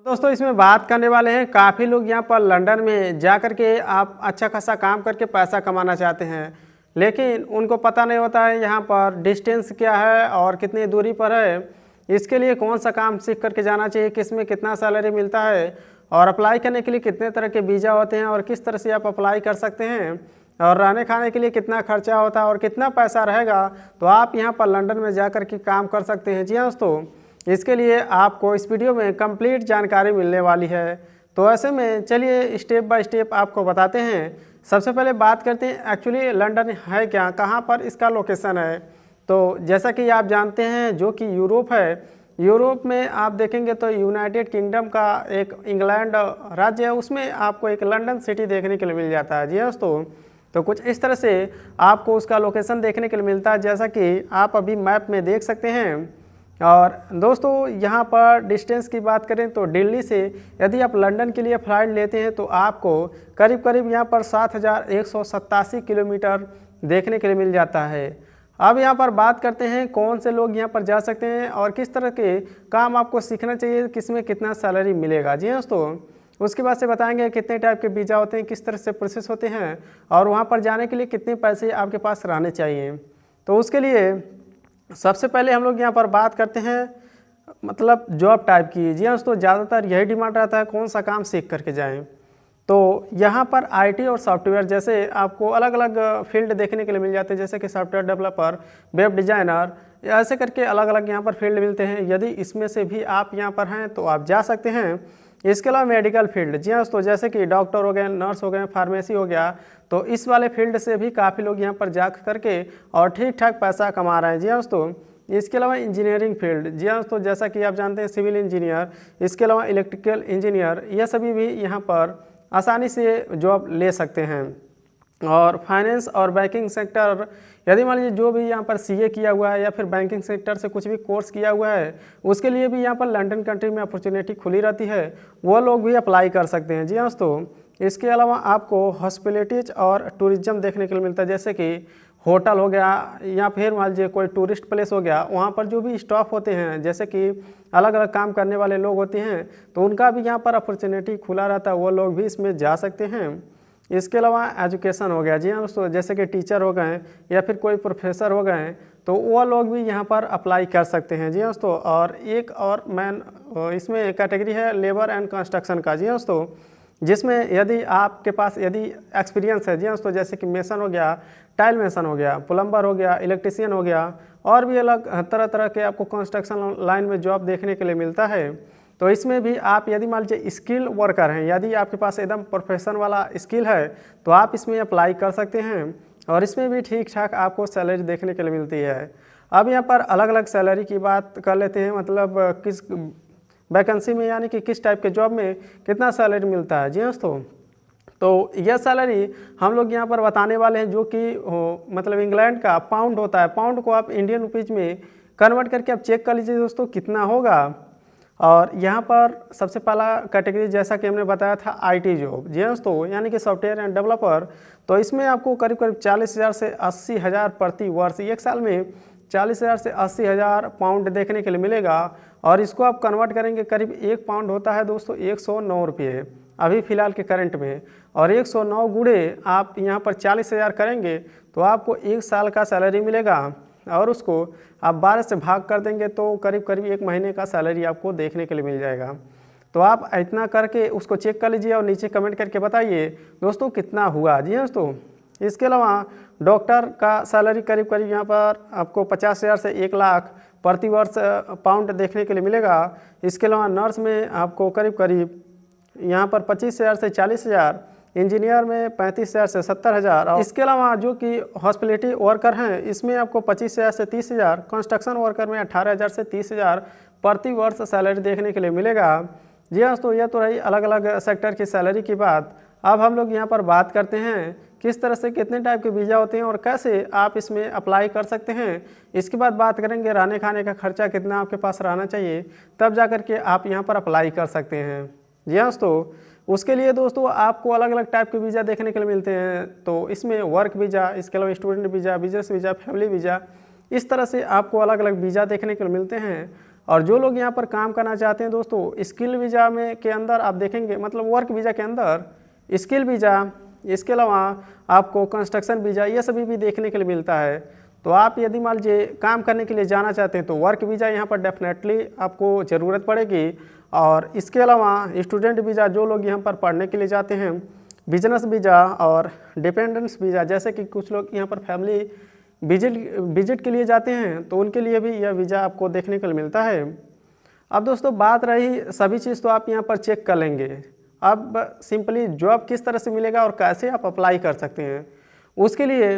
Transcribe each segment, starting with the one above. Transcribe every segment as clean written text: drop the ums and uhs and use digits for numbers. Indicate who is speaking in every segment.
Speaker 1: दोस्तों इसमें बात करने वाले हैं, काफ़ी लोग यहाँ पर लंदन में जा कर के आप अच्छा खासा काम करके पैसा कमाना चाहते हैं, लेकिन उनको पता नहीं होता है यहाँ पर डिस्टेंस क्या है और कितनी दूरी पर है। इसके लिए कौन सा काम सीख करके जाना चाहिए, किस में कितना सैलरी मिलता है और अप्लाई करने के लिए कितने तरह के वीज़ा होते हैं और किस तरह से आप अप्लाई कर सकते हैं और रहने खाने के लिए कितना खर्चा होता है और कितना पैसा रहेगा, तो आप यहाँ पर लंदन में जा कर के काम कर सकते हैं। जी हाँ दोस्तों, इसके लिए आपको इस वीडियो में कंप्लीट जानकारी मिलने वाली है। तो ऐसे में चलिए स्टेप बाय स्टेप आपको बताते हैं। सबसे पहले बात करते हैं एक्चुअली लंदन है क्या, कहाँ पर इसका लोकेशन है। तो जैसा कि आप जानते हैं जो कि यूरोप है, यूरोप में आप देखेंगे तो यूनाइटेड किंगडम का एक इंग्लैंड राज्य है, उसमें आपको एक लंदन सिटी देखने के लिए मिल जाता है। जी हाँ दोस्तों, तो कुछ इस तरह से आपको उसका लोकेशन देखने के लिए मिलता है, जैसा कि आप अभी मैप में देख सकते हैं। और दोस्तों यहाँ पर डिस्टेंस की बात करें तो दिल्ली से यदि आप लंदन के लिए फ़्लाइट लेते हैं तो आपको करीब करीब यहाँ पर 7,187 किलोमीटर देखने के लिए मिल जाता है। अब यहाँ पर बात करते हैं कौन से लोग यहाँ पर जा सकते हैं और किस तरह के काम आपको सीखना चाहिए, किस में कितना सैलरी मिलेगा। जी हाँ दोस्तों, उसके बाद से बताएंगे कितने टाइप के वीज़ा होते हैं, किस तरह से प्रोसेस होते हैं और वहाँ पर जाने के लिए कितने पैसे आपके पास रहने चाहिए। तो उसके लिए सबसे पहले हम लोग यहाँ पर बात करते हैं मतलब जॉब टाइप की। जी हाँ दोस्तों, ज़्यादातर यही डिमांड रहता है कौन सा काम सीख करके जाएं। तो यहाँ पर आईटी और सॉफ्टवेयर जैसे आपको अलग अलग फील्ड देखने के लिए मिल जाते हैं, जैसे कि सॉफ्टवेयर डेवलपर, वेब डिज़ाइनर, ऐसे करके अलग अलग यहाँ पर फील्ड मिलते हैं। यदि इसमें से भी आप यहाँ पर हैं तो आप जा सकते हैं। इसके अलावा मेडिकल फील्ड, जी हाँ दोस्तों, जैसे कि डॉक्टर हो गए, नर्स हो गए, फार्मेसी हो गया, तो इस वाले फील्ड से भी काफ़ी लोग यहाँ पर जा करके और ठीक ठाक पैसा कमा रहे हैं। जी हाँ दोस्तों, इसके अलावा इंजीनियरिंग फील्ड, जी हाँ दोस्तों, जैसा कि आप जानते हैं सिविल इंजीनियर, इसके अलावा इलेक्ट्रिकल इंजीनियर, ये सभी भी यहाँ पर आसानी से जॉब ले सकते हैं। और फाइनेंस और बैंकिंग सेक्टर, यदि मान लीजिए जो भी यहाँ पर सीए किया हुआ है या फिर बैंकिंग सेक्टर से कुछ भी कोर्स किया हुआ है, उसके लिए भी यहाँ पर लंदन कंट्री में अपॉर्चुनिटी खुली रहती है, वो लोग भी अप्लाई कर सकते हैं। जी हाँ दोस्तों, इसके अलावा आपको हॉस्पिटलिटीज और टूरिज्म देखने के लिए मिलता है, जैसे कि होटल हो गया या फिर मान लीजिए कोई टूरिस्ट प्लेस हो गया, वहाँ पर जो भी स्टाफ होते हैं, जैसे कि अलग अलग काम करने वाले लोग होते हैं, तो उनका भी यहाँ पर अपॉर्चुनिटी खुला रहता है, वो लोग भी इसमें जा सकते हैं। इसके अलावा एजुकेशन हो गया, जी हाँ दोस्तों, जैसे कि टीचर हो गए या फिर कोई प्रोफेसर हो गए, तो वो लोग भी यहाँ पर अप्लाई कर सकते हैं। जी हाँ दोस्तों, और एक और मैन इसमें कैटेगरी है लेबर एंड कंस्ट्रक्शन का। जी हाँ दोस्तों, जिसमें यदि आपके पास यदि एक्सपीरियंस है, जी हाँ दोस्तों, जैसे कि मेसन हो गया, टाइल मेसन हो गया, प्लम्बर हो गया, इलेक्ट्रीशियन हो गया, और भी अलग तरह तरह के आपको कंस्ट्रक्शन लाइन में जॉब देखने के लिए मिलता है। तो इसमें भी आप यदि मान लीजिए स्किल वर्कर हैं, यदि आपके पास एकदम प्रोफेशन वाला स्किल है, तो आप इसमें अप्लाई कर सकते हैं और इसमें भी ठीक ठाक आपको सैलरी देखने के लिए मिलती है। अब यहाँ पर अलग अलग सैलरी की बात कर लेते हैं, मतलब किस वैकेंसी में यानी कि किस टाइप के जॉब में कितना सैलरी मिलता है। जी हाँ दोस्तों, तो यह सैलरी हम लोग यहाँ पर बताने वाले हैं, जो कि मतलब इंग्लैंड का पाउंड होता है। पाउंड को आप इंडियन रुपीज में कन्वर्ट करके आप चेक कर लीजिए दोस्तों कितना होगा। और यहाँ पर सबसे पहला कैटेगरी जैसा कि हमने बताया था आईटी जॉब, जी हाँ दोस्तों, यानी कि सॉफ्टवेयर एंड डेवलपर, तो इसमें आपको करीब करीब 40,000 से 80,000 प्रति वर्ष, एक साल में 40,000 से 80,000 पाउंड देखने के लिए मिलेगा। और इसको आप कन्वर्ट करेंगे, करीब एक पाउंड होता है दोस्तों 109 रुपये अभी फ़िलहाल के करंट में, और 109 गुणे आप यहाँ पर 40,000 करेंगे तो आपको एक साल का सैलरी मिलेगा, और उसको आप 12 से भाग कर देंगे तो करीब करीब एक महीने का सैलरी आपको देखने के लिए मिल जाएगा। तो आप इतना करके उसको चेक कर लीजिए और नीचे कमेंट करके बताइए दोस्तों कितना हुआ। जी हाँ दोस्तों, इसके अलावा डॉक्टर का सैलरी करीब करीब यहाँ पर आपको 50,000 से 1 लाख प्रति वर्ष पाउंड देखने के लिए मिलेगा। इसके अलावा नर्स में आपको करीब करीब यहाँ पर 25,000 से 40,000, इंजीनियर में 35,000 से 70,000, और इसके अलावा जो कि हॉस्पिटलिटी वर्कर हैं इसमें आपको 25,000 से 30,000, कंस्ट्रक्शन वर्कर में 18,000 से 30,000 प्रति वर्ष सैलरी देखने के लिए मिलेगा। जी हाँ दोस्तों, यह तो रही अलग अलग सेक्टर की सैलरी की बात। अब हम लोग यहाँ पर बात करते हैं किस तरह से कितने टाइप के वीज़ा होते हैं और कैसे आप इसमें अप्लाई कर सकते हैं। इसके बाद बात करेंगे रहने खाने का खर्चा कितना आपके पास रहना चाहिए, तब जा कर के आप यहाँ पर अप्लाई कर सकते हैं। जी हाँ दोस्तों, उसके लिए दोस्तों आपको अलग अलग टाइप के वीज़ा देखने के लिए मिलते हैं। तो इसमें वर्क वीज़ा, इसके अलावा student visa, business visa, family visa, इस तरह से आपको अलग अलग वीज़ा देखने को मिलते हैं। और जो लोग यहाँ पर काम करना चाहते हैं दोस्तों, स्किल वीज़ा में के अंदर आप देखेंगे, मतलब वर्क वीज़ा के अंदर स्किल वीज़ा, इसके अलावा आपको कंस्ट्रक्शन वीज़ा, ये सभी भी देखने के लिए मिलता है। तो आप यदि मान लीजिए काम करने के लिए जाना चाहते हैं तो वर्क वीज़ा यहाँ पर डेफिनेटली आपको ज़रूरत पड़ेगी। और इसके अलावा स्टूडेंट वीज़ा, जो लोग यहाँ पर पढ़ने के लिए जाते हैं, बिजनेस वीज़ा और डिपेंडेंस वीज़ा, जैसे कि कुछ लोग यहाँ पर फैमिली विजिट के लिए जाते हैं तो उनके लिए भी यह वीज़ा आपको देखने को मिलता है। अब दोस्तों बात रही सभी चीज़ तो आप यहाँ पर चेक कर लेंगे। अब सिंपली जॉब किस तरह से मिलेगा और कैसे आप अप्लाई कर सकते हैं, उसके लिए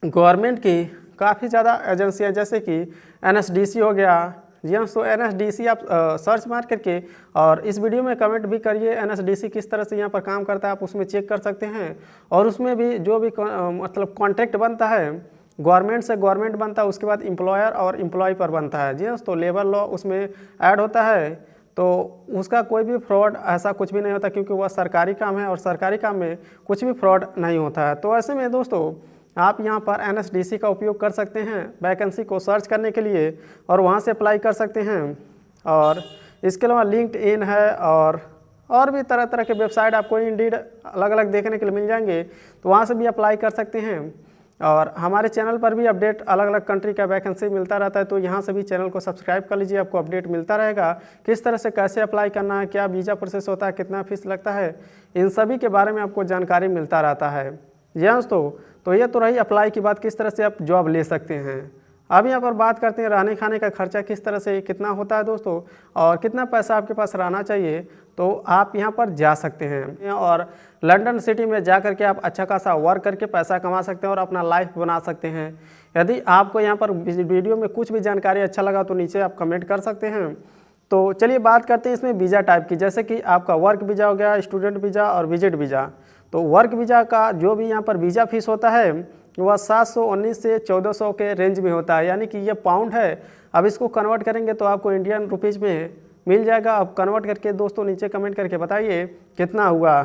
Speaker 1: गवर्नमेंट की काफ़ी ज़्यादा एजेंसियाँ जैसे कि NSDC हो गया। जी हाँ, तो NSDC आप सर्च मार करके और इस वीडियो में कमेंट भी करिए NSDC किस तरह से यहाँ पर काम करता है, आप उसमें चेक कर सकते हैं। और उसमें भी जो भी मतलब कॉन्ट्रैक्ट बनता है गवर्नमेंट से गवर्नमेंट बनता है, उसके बाद एम्प्लॉयर और एम्प्लॉय पर बनता है। जी हाँ, तो लेबर लॉ उसमें ऐड होता है, तो उसका कोई भी फ्रॉड ऐसा कुछ भी नहीं होता, क्योंकि वह सरकारी काम है और सरकारी काम में कुछ भी फ्रॉड नहीं होता है। तो ऐसे में दोस्तों आप यहाँ पर NSDC का उपयोग कर सकते हैं वैकेंसी को सर्च करने के लिए और वहाँ से अप्लाई कर सकते हैं। और इसके अलावा लिंक्डइन है और भी तरह तरह के वेबसाइट आपको इंडीड अलग अलग देखने के लिए मिल जाएंगे, तो वहाँ से भी अप्लाई कर सकते हैं। और हमारे चैनल पर भी अपडेट अलग अलग कंट्री का वैकेंसी मिलता रहता है, तो यहाँ से भी चैनल को सब्सक्राइब कर लीजिए, आपको अपडेट मिलता रहेगा किस तरह से कैसे अप्लाई करना है, क्या वीज़ा प्रोसेस होता है, कितना फीस लगता है, इन सभी के बारे में आपको जानकारी मिलता रहता है। जी हाँ दोस्तों, तो ये तो रही अप्लाई की बात, किस तरह से आप जॉब ले सकते हैं। अब यहाँ पर बात करते हैं रहने खाने का खर्चा किस तरह से कितना होता है दोस्तों, और कितना पैसा आपके पास रहना चाहिए। तो आप यहाँ पर जा सकते हैं और लंदन सिटी में जा करके आप अच्छा खासा वर्क करके पैसा कमा सकते हैं और अपना लाइफ बना सकते हैं। यदि आपको यहाँ पर वीडियो में कुछ भी जानकारी अच्छा लगा तो नीचे आप कमेंट कर सकते हैं। तो चलिए बात करते हैं इसमें वीज़ा टाइप की, जैसे कि आपका वर्क वीज़ा हो गया, स्टूडेंट वीज़ा और विजिट वीज़ा। तो वर्क वीज़ा का जो भी यहाँ पर वीज़ा फीस होता है वह 719 से 1400 के रेंज में होता है, यानी कि ये पाउंड है। अब इसको कन्वर्ट करेंगे तो आपको इंडियन रुपीज़ में मिल जाएगा। अब कन्वर्ट करके दोस्तों नीचे कमेंट करके बताइए कितना हुआ।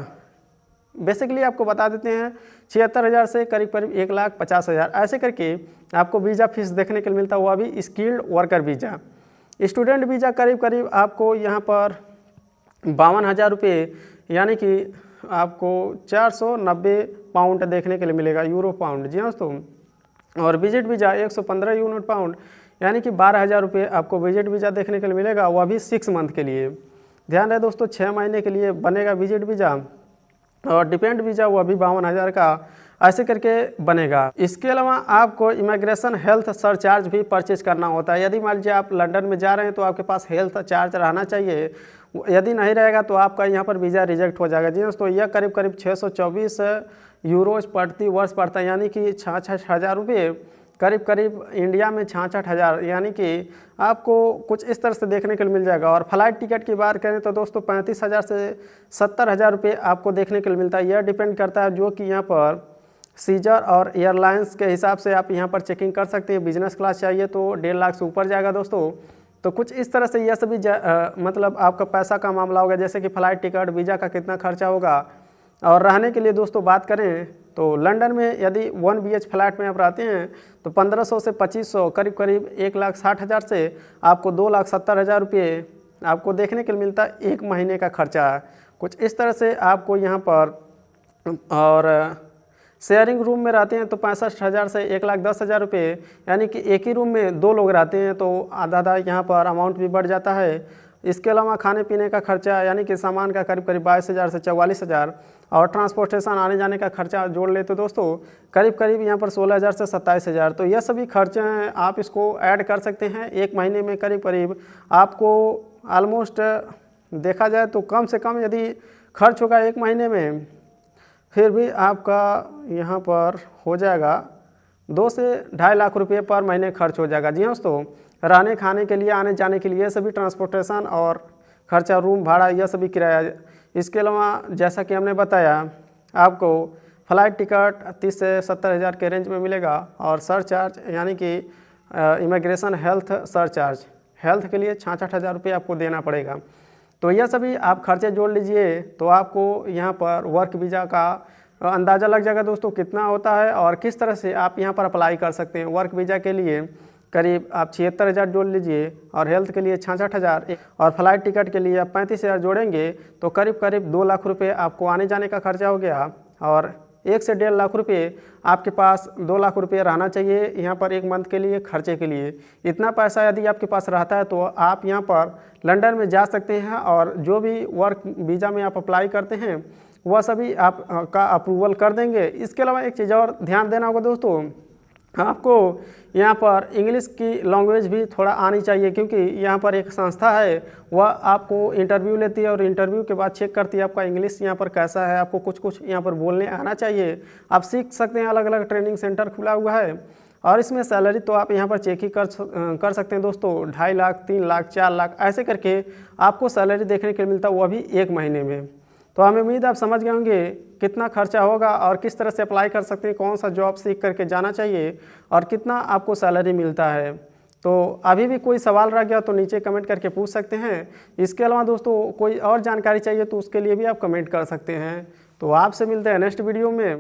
Speaker 1: बेसिकली आपको बता देते हैं 76,000 से करीब करीब 1,50,000 ऐसे करके आपको वीज़ा फीस देखने को मिलता है, वह भी skilled worker visa. Student visa करीब करीब आपको यहाँ पर 52,000 रुपये, यानी कि आपको 490 पाउंड देखने के लिए मिलेगा, यूरो पाउंड। जी हाँ दोस्तों, और विजिट वीज़ा 115 यूनिट पाउंड, यानी कि 12,000 रुपये आपको विजिट वीज़ा देखने के लिए मिलेगा, वह भी 6 मंथ के लिए। ध्यान रहे दोस्तों, 6 महीने के लिए बनेगा विजिट वीज़ा। और डिपेंड वीज़ा वह भी 52,000 का ऐसे करके बनेगा। इसके अलावा आपको इमिग्रेशन हेल्थ सरचार्ज भी परचेज करना होता है। यदि मान लीजिए आप लंदन में जा रहे हैं तो आपके पास हेल्थ चार्ज रहना चाहिए, यदि नहीं रहेगा तो आपका यहाँ पर वीज़ा रिजेक्ट हो जाएगा। जी दोस्तों, यह करीब करीब 624 यूरोज प्रति वर्ष पड़ता है, यानी कि 66,000 रुपये, करीब करीब इंडिया में 66,000, यानी कि आपको कुछ इस तरह से देखने के लिए मिल जाएगा। और फ्लाइट टिकट की बात करें तो दोस्तों 35,000 से 70,000 रुपये आपको देखने के लिए मिलता है। यह डिपेंड करता है जो कि यहाँ पर सीजर और एयरलाइंस के हिसाब से आप यहाँ पर चेकिंग कर सकते हैं। बिजनेस क्लास चाहिए तो 1.5 लाख से ऊपर जाएगा दोस्तों। तो कुछ इस तरह से यह सभी मतलब आपका पैसा का मामला होगा, जैसे कि फ़्लाइट टिकट, वीज़ा का कितना खर्चा होगा। और रहने के लिए दोस्तों बात करें तो लंदन में यदि 1 BH फ्लैट में आप रहते हैं तो 1500 से 2500, करीब करीब 1,60,000 से आपको 2,70,000 रुपये आपको देखने के लिए मिलता है 1 महीने का खर्चा। कुछ इस तरह से आपको यहाँ पर। और शेयरिंग रूम में रहते हैं तो 65,000 से 1,10,000 रुपये, यानी कि एक ही रूम में 2 लोग रहते हैं तो आधा आधा यहाँ पर अमाउंट भी बढ़ जाता है। इसके अलावा खाने पीने का खर्चा, यानी कि सामान का करीब करीब 22,000 से 44,000, और ट्रांसपोर्टेशन आने जाने का खर्चा जोड़ ले तो दोस्तों करीब करीब यहाँ पर 16,000 से 27,000। तो यह सभी खर्चे हैं, आप इसको ऐड कर सकते हैं। 1 महीने में करीब करीब आपको ऑलमोस्ट देखा जाए तो कम से कम यदि खर्च होगा 1 महीने में, फिर भी आपका यहाँ पर हो जाएगा 2 से 2.5 लाख रुपये पर महीने खर्च हो जाएगा। जी हाँ दोस्तों, रहने खाने के लिए, आने जाने के लिए सभी ट्रांसपोर्टेशन और खर्चा, रूम भाड़ा, यह सभी किराया। इसके अलावा जैसा कि हमने बताया आपको फ़्लाइट टिकट 30 से 70,000 के रेंज में मिलेगा। और सरचार्ज, यानी कि इमिग्रेशन हेल्थ सरचार्ज, हेल्थ के लिए 66,000 रुपये आपको देना पड़ेगा। तो यह सभी आप खर्चे जोड़ लीजिए तो आपको यहाँ पर वर्क वीज़ा का अंदाज़ा लग जाएगा दोस्तों कितना होता है और किस तरह से आप यहाँ पर अप्लाई कर सकते हैं वर्क वीज़ा के लिए। करीब आप 76,000 जोड़ लीजिए और हेल्थ के लिए 66,000 और फ्लाइट टिकट के लिए आप 35,000 जोड़ेंगे तो करीब करीब 2 लाख रुपये आपको आने जाने का खर्चा हो गया। और 1 से 1.5 लाख रुपये आपके पास 2 लाख रुपये रहना चाहिए यहाँ पर एक मंथ के लिए खर्चे के लिए। इतना पैसा यदि आपके पास रहता है तो आप यहाँ पर लंदन में जा सकते हैं और जो भी वर्क वीज़ा में आप अप्लाई करते हैं वह सभी आप का अप्रूवल कर देंगे। इसके अलावा एक चीज़ और ध्यान देना होगा दोस्तों, आपको यहाँ पर इंग्लिश की लैंग्वेज भी थोड़ा आनी चाहिए, क्योंकि यहाँ पर एक संस्था है वह आपको इंटरव्यू लेती है और इंटरव्यू के बाद चेक करती है आपका इंग्लिश यहाँ पर कैसा है। आपको कुछ कुछ यहाँ पर बोलने आना चाहिए। आप सीख सकते हैं, अलग अलग ट्रेनिंग सेंटर खुला हुआ है और इसमें सैलरी तो आप यहाँ पर चेक ही कर सकते हैं दोस्तों। 2.5 लाख, 3 लाख, 4 लाख ऐसे करके आपको सैलरी देखने के लिए मिलता है, वह भी 1 महीने में। तो हमें उम्मीद आप समझ गए होंगे कितना खर्चा होगा और किस तरह से अप्लाई कर सकते हैं, कौन सा जॉब सीख करके जाना चाहिए और कितना आपको सैलरी मिलता है। तो अभी भी कोई सवाल रह गया तो नीचे कमेंट करके पूछ सकते हैं। इसके अलावा दोस्तों कोई और जानकारी चाहिए तो उसके लिए भी आप कमेंट कर सकते हैं। तो आपसे मिलते हैं नेक्स्ट वीडियो में।